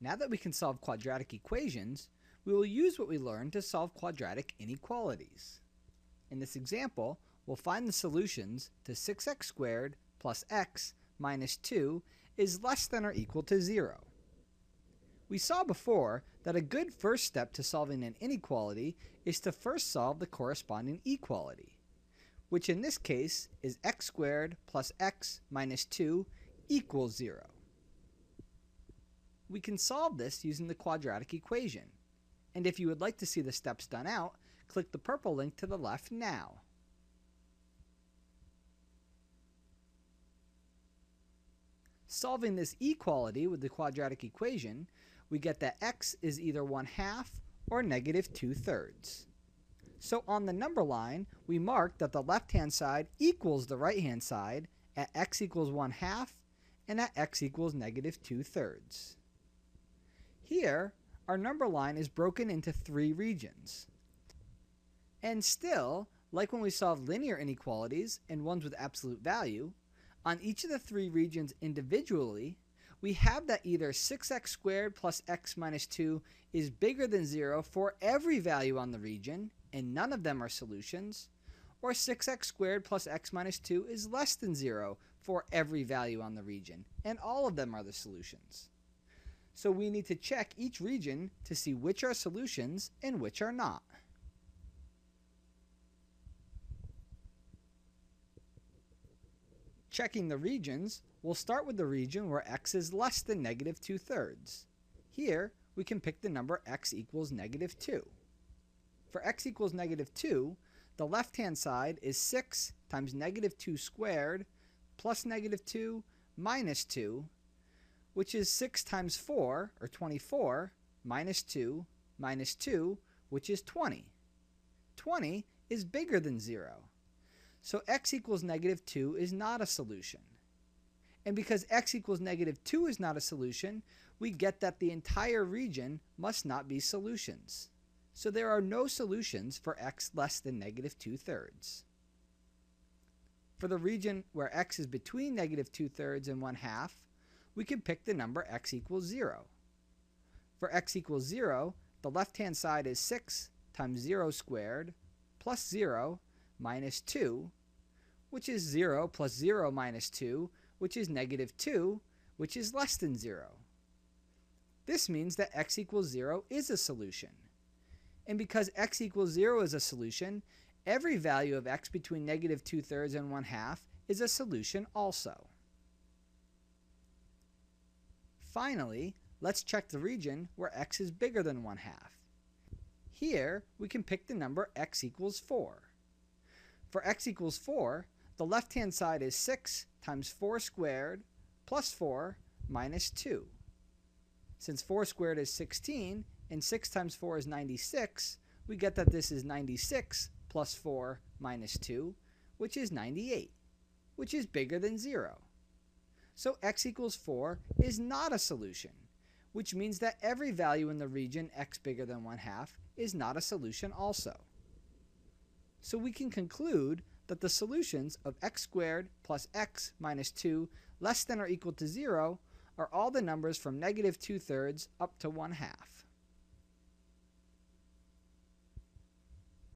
Now that we can solve quadratic equations, we will use what we learned to solve quadratic inequalities. In this example, we'll find the solutions to 6x squared plus x minus 2 is less than or equal to 0. We saw before that a good first step to solving an inequality is to first solve the corresponding equality, which in this case is x squared plus x minus 2 equals 0. We can solve this using the quadratic equation, and if you would like to see the steps done out, click the purple link to the left now. Solving this equality with the quadratic equation, we get that x is either 1/2 or negative 2/3. So on the number line, we mark that the left-hand side equals the right-hand side at x equals 1/2 and at x equals negative 2/3. Here, our number line is broken into 3 regions. And still, like when we solved linear inequalities and ones with absolute value, on each of the 3 regions individually, we have that either 6x squared plus x minus 2 is bigger than 0 for every value on the region, and none of them are solutions, or 6x squared plus x minus 2 is less than 0 for every value on the region, and all of them are the solutions. So we need to check each region to see which are solutions and which are not. Checking the regions, we'll start with the region where x is less than negative 2/3. Here, we can pick the number x equals negative 2. For x equals negative 2, the left-hand side is 6 times negative 2 squared plus negative 2 minus 2, which is 6 times 4, or 24, minus 2, which is 20. 20 is bigger than 0. So x equals negative 2 is not a solution. And because x equals negative 2 is not a solution, we get that the entire region must not be solutions. So there are no solutions for x less than negative 2/3. For the region where x is between negative 2/3 and 1/2, we can pick the number x equals 0. For x equals 0, the left-hand side is 6 times 0 squared plus 0 minus 2, which is 0 plus 0 minus 2, which is negative 2, which is less than 0. This means that x equals 0 is a solution. And because x equals 0 is a solution, every value of x between negative 2/3 and 1/2 is a solution also. Finally, let's check the region where x is bigger than 1/2. Here, we can pick the number x equals 4. For x equals 4, the left-hand side is 6 times 4 squared plus 4 minus 2. Since 4 squared is 16 and 6 times 4 is 96, we get that this is 96 plus 4 minus 2, which is 98, which is bigger than 0. So x equals 4 is not a solution, which means that every value in the region x bigger than 1/2 is not a solution also. So we can conclude that the solutions of x squared plus x minus 2 less than or equal to 0 are all the numbers from negative 2/3 up to 1/2.